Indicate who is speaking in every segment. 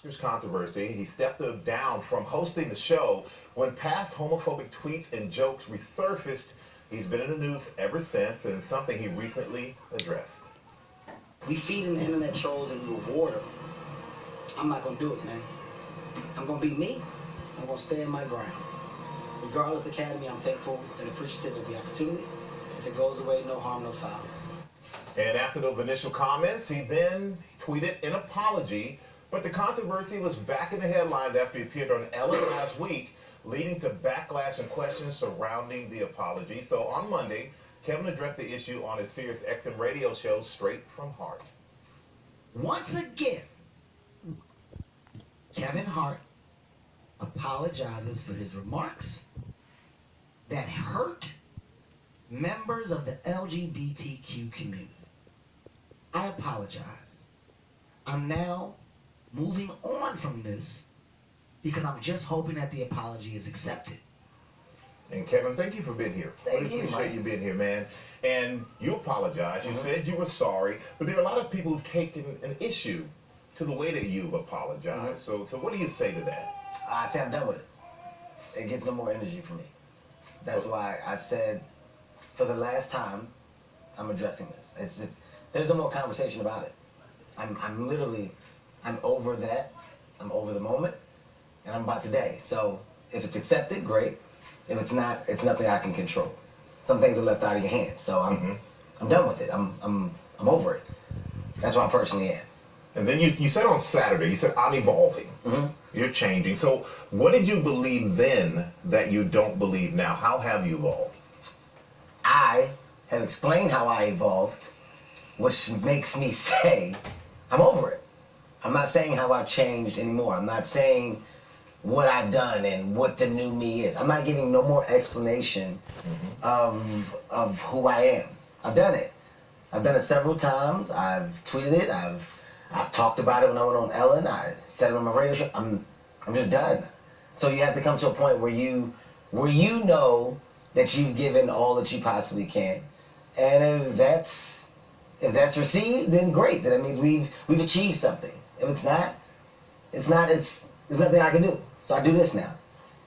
Speaker 1: There's controversy. He stepped down from hosting the show when past homophobic tweets and jokes resurfaced. He's been in the news ever since, and something he recently addressed.
Speaker 2: We feeding the internet trolls and we reward them. I'm not gonna do it, man. I'm gonna be me. I'm gonna stay in my ground. Regardless, Academy, I'm thankful and appreciative of the opportunity. If it goes away, no harm, no foul.
Speaker 1: And after those initial comments, he then tweeted an apology. But the controversy was back in the headlines after he appeared on Ellen last week, leading to backlash and questions surrounding the apology. So on Monday, Kevin addressed the issue on his Sirius XM radio show, Straight from Hart.
Speaker 2: Once again, Kevin Hart apologizes for his remarks that hurt members of the LGBTQ community. I apologize. I'm now moving on from this because I'm just hoping that the apology is accepted.
Speaker 1: And Kevin, thank you for being here.
Speaker 2: Thank you,
Speaker 1: appreciate you being here, man. And you apologized. You said you were sorry, but there are a lot of people who've taken an issue to the way that you've apologized. So what do you say to that?
Speaker 2: I say I'm done with it. It gets no more energy from me. That's why I said, for the last time, I'm addressing this. There's no more conversation about it. I'm over that. I'm over the moment, and I'm about today. So if it's accepted, great. If it's not, it's nothing I can control. Some things are left out of your hands. So I'm done with it. I'm over it. That's where I personally am.
Speaker 1: And then you said on Saturday, you said, I'm evolving. You're changing. So what did you believe then that you don't believe now? How have you evolved?
Speaker 2: I have explained how I evolved, which makes me say I'm over it. I'm not saying how I've changed anymore. I'm not saying what I've done and what the new me is. I'm not giving no more explanation of who I am. I've done it. I've done it several times. I've tweeted it. I've talked about it when I went on Ellen. I said it on my radio show. I'm just done. So you have to come to a point where you know that you've given all that you possibly can, and if that's received, then great. Then it means we've achieved something. If it's not, there's nothing I can do. So I do this now.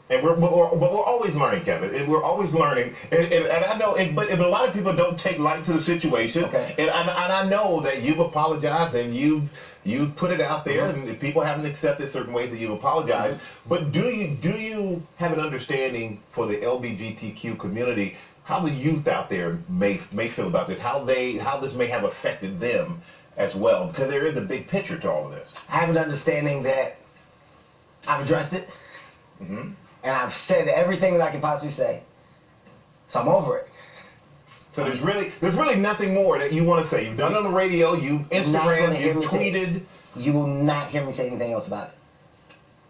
Speaker 1: And we're always learning, Kevin. And we're always learning. And I know, but a lot of people don't take light to the situation.
Speaker 2: Okay.
Speaker 1: And I know that you've apologized and you've put it out there, and people haven't accepted certain ways that you've apologized. But do you have an understanding for the LGBTQ community, how the youth out there may feel about this, how this may have affected them as well? Because there is a big picture to all of this.
Speaker 2: I have an understanding that I've addressed it. And I've said everything that I can possibly say. So I'm over it.
Speaker 1: So there's really nothing more that you want to say. You've done it on the radio, you've Instagram, you've tweeted.
Speaker 2: You will not hear me say anything else about it.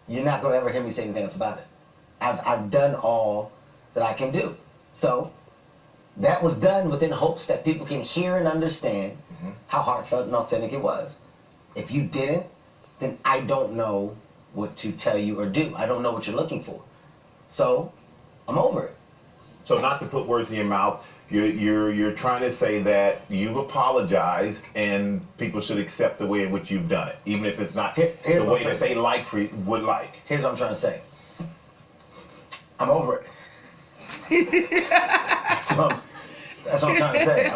Speaker 2: You're not going to ever hear me say anything else about it. I've done all that I can do. So that was done within hopes that people can hear and understand how heartfelt and authentic it was. If you didn't, then I don't know what to tell you or do. I don't know what you're looking for. So I'm over it.
Speaker 1: So not to put words in your mouth, you're trying to say that you've apologized and people should accept the way in which you've done it, even if it's not the way that they would like.
Speaker 2: Here's what I'm trying to say. I'm over it. That's what I'm trying to say.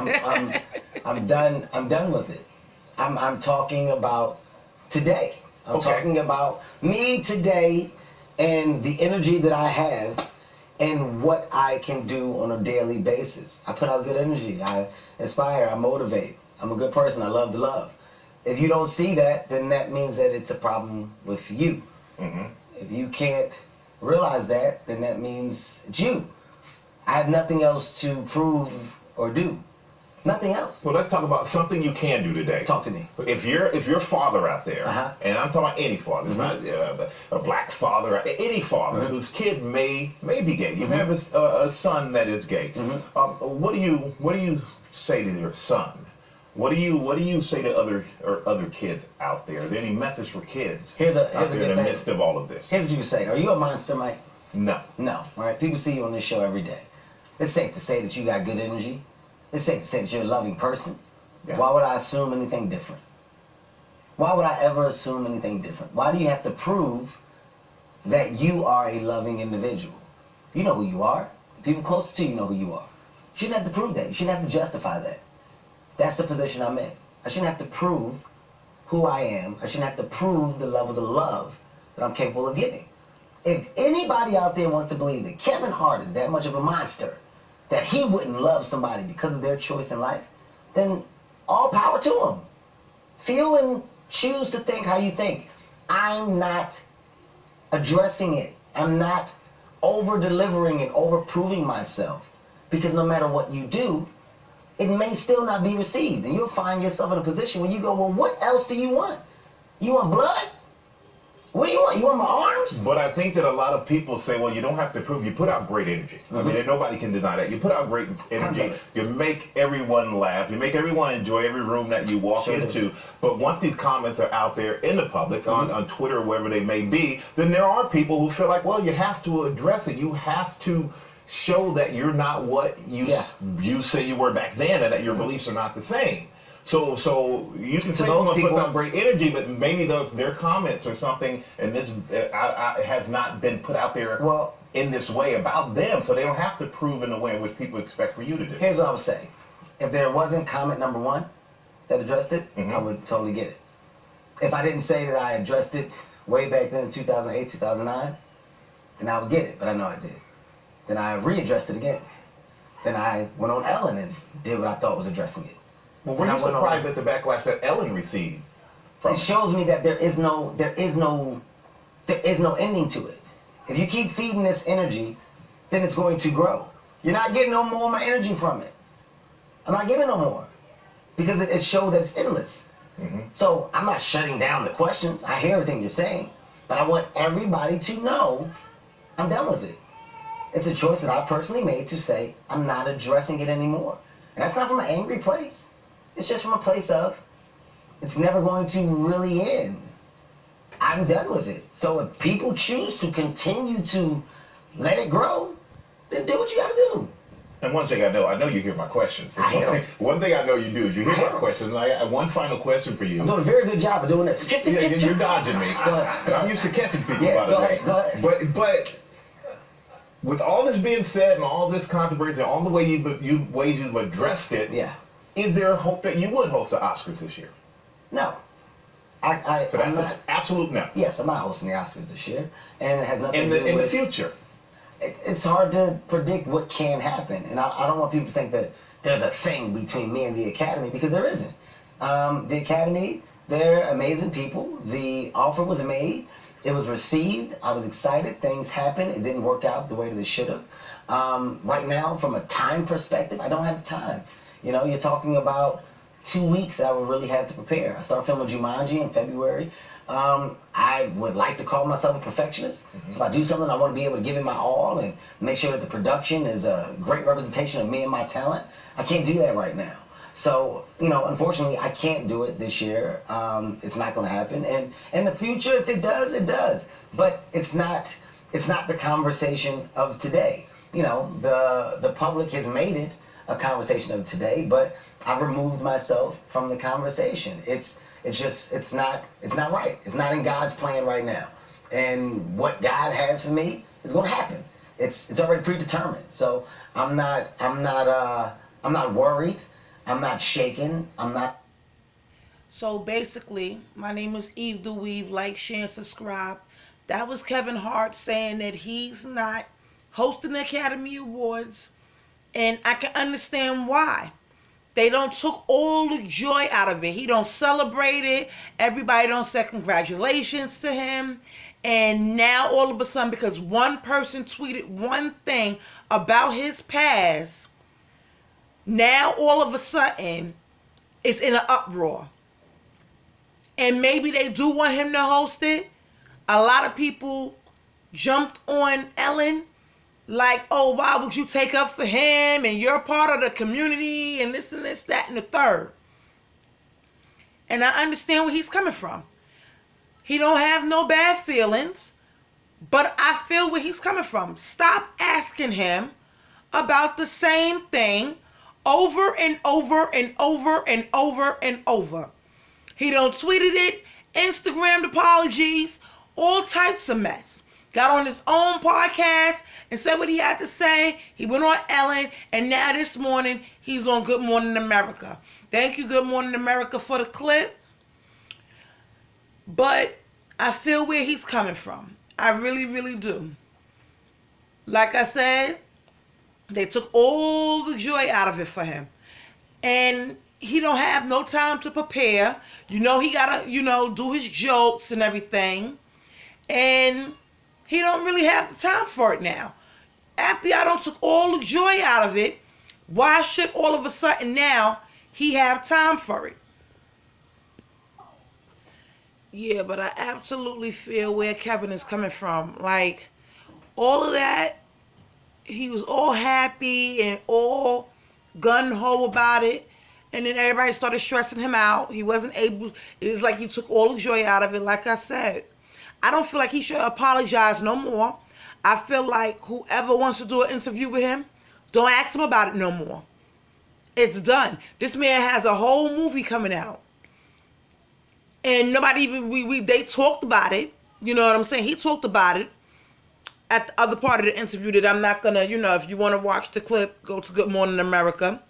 Speaker 2: I'm done with it. I'm talking about today. I'm talking about me today and the energy that I have and what I can do on a daily basis. I put out good energy. I inspire. I motivate. I'm a good person. I love to love. If you don't see that, then that means that it's a problem with you. If you can't realize that, then that means it's you. I have nothing else to prove or do. Nothing else.
Speaker 1: Well, let's talk about something you can do today.
Speaker 2: Talk to me.
Speaker 1: If you're a father out there, and I'm talking about any father, it's not a black father, any father whose kid may be gay. You have a son that is gay. What do you say to your son? What do you say to other kids out there? Is there any message for kids
Speaker 2: here's a
Speaker 1: out there in the midst of all of this?
Speaker 2: Here's what you say. Are you a monster, Mike?
Speaker 1: No.
Speaker 2: No. All right. People see you on this show every day. It's safe to say that you got good energy. It's safe to say that you're a loving person. Yeah. Why would I assume anything different? Why would I ever assume anything different? Why do you have to prove that you are a loving individual? You know who you are. People close to you know who you are. You shouldn't have to prove that. You shouldn't have to justify that. That's the position I'm in. I shouldn't have to prove who I am. I shouldn't have to prove the levels of love that I'm capable of giving. If anybody out there wants to believe that Kevin Hart is that much of a monster, that he wouldn't love somebody because of their choice in life, then all power to him. Feel and choose to think how you think. I'm not addressing it. I'm not over-delivering and over-proving myself, because no matter what you do, it may still not be received. And you'll find yourself in a position where you go, well, what else do you want? You want blood? What do you want? You want my arms?
Speaker 1: But I think that a lot of people say, well, you don't have to prove. You put out great energy. I mean, and nobody can deny that. You put out great energy. You make everyone laugh. You make everyone enjoy every room that you walk into. But once these comments are out there in the public, on Twitter or wherever they may be, then there are people who feel like, well, you have to address it. You have to show that you're not what you say you were back then, and that your beliefs are not the same. So you can say someone puts out great energy, but maybe their comments or something, and this has not been put out there in this way about them, so they don't have to prove in the way in which people expect for you to do.
Speaker 2: Here's what I would say. If there wasn't comment number one that addressed it, I would totally get it. If I didn't say that I addressed it way back then in 2008, 2009, then I would get it, but I know I did. Then I readdressed it again. Then I went on Ellen and did what I thought was addressing it.
Speaker 1: Well, were you surprised at the backlash that Ellen received?
Speaker 2: It shows me that there is no ending to it. If you keep feeding this energy, then it's going to grow. You're not getting no more of my energy from it. I'm not giving no more, because it showed that it's endless. So I'm not shutting down the questions. I hear everything you're saying, but I want everybody to know I'm done with it. It's a choice that I personally made to say I'm not addressing it anymore. And that's not from an angry place. It's just from a place of, it's never going to really end. I'm done with it. So if people choose to continue to let it grow, then do what you gotta do.
Speaker 1: And one thing I know you hear my questions. One thing I know you do is you hear my questions. And I got one final question for you.
Speaker 2: I'm doing a very good job of doing this.
Speaker 1: You're dodging me. And I'm used to catching people by the way.
Speaker 2: Go ahead.
Speaker 1: But with all this being said and all this controversy, all the way ways you've addressed it, is there a hope that you would host the Oscars this year?
Speaker 2: No.
Speaker 1: So that's an absolute no.
Speaker 2: Yes, I'm not hosting the Oscars this year, and it has nothing to do with...
Speaker 1: In the future?
Speaker 2: It's hard to predict what can happen, and I don't want people to think that there's a thing between me and the Academy, because there isn't. The Academy, they're amazing people. The offer was made. It was received. I was excited. Things happened. It didn't work out the way that it should have. Right now, from a time perspective, I don't have the time. You know, you're talking about 2 weeks that I would really have to prepare. I start filming Jumanji in February. I would like to call myself a perfectionist. So if I do something, I want to be able to give it my all and make sure that the production is a great representation of me and my talent. I can't do that right now. So, you know, unfortunately, I can't do it this year. It's not going to happen. And in the future, if it does, it does. But it's not the conversation of today. You know, the public has made it a conversation of today, but I've removed myself from the conversation. It's not right. It's not in God's plan right now. And what God has for me is going to happen. It's already predetermined. So I'm not worried. I'm not shaken. I'm not.
Speaker 3: So basically, my name is Eve the Weave. Like, share, and subscribe. That was Kevin Hart saying that he's not hosting the Academy Awards, and I can understand why. They don't took all the joy out of it. He don't celebrate it. Everybody don't say congratulations to him. And now all of a sudden, because one person tweeted one thing about his past, now all of a sudden it's in an uproar. And maybe they do want him to host it. A lot of people jumped on Ellen like, oh, why would you take up for him, and you're part of the community, and this, that, and the third. And I understand where he's coming from. He don't have no bad feelings, but I feel where he's coming from. Stop asking him about the same thing over and over and over and over and over. He don't tweeted it, Instagrammed apologies, all types of mess. Got on his own podcast and said what he had to say. He went on Ellen, and now this morning he's on Good Morning America. Thank you, Good Morning America, for the clip. But I feel where he's coming from. I really, really do. Like I said, they took all the joy out of it for him. And he don't have no time to prepare. He gotta, do his jokes and everything. And he don't really have the time for it now. After y'all don't took all the joy out of it, why should all of a sudden now he have time for it? Yeah, but I absolutely feel where Kevin is coming from. Like, all of that, he was all happy and all gun-ho about it. And then everybody started stressing him out. He wasn't able, it's like he took all the joy out of it. Like I said, I don't feel like he should apologize no more. I feel like whoever wants to do an interview with him, don't ask him about it no more. It's done. This man has a whole movie coming out. And nobody even, they talked about it. You know what I'm saying? He talked about it at the other part of the interview that I'm not going to, if you want to watch the clip, go to Good Morning America.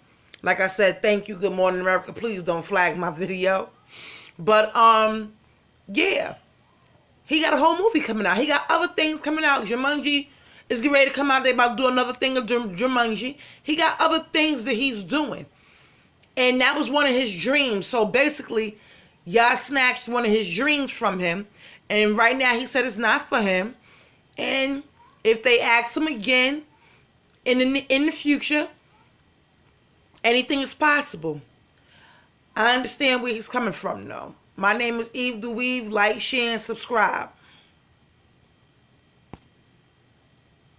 Speaker 3: Like I said, thank you, Good Morning America. Please don't flag my video. But, yeah. He got a whole movie coming out. He got other things coming out. Jumanji is getting ready to come out. They about to do another thing of Jumanji. He got other things that he's doing. And that was one of his dreams. So basically, y'all snatched one of his dreams from him. And right now he said it's not for him. And if they ask him again in the future, anything is possible. I understand where he's coming from, though. My name is Eve the Weave. Like, share, and subscribe.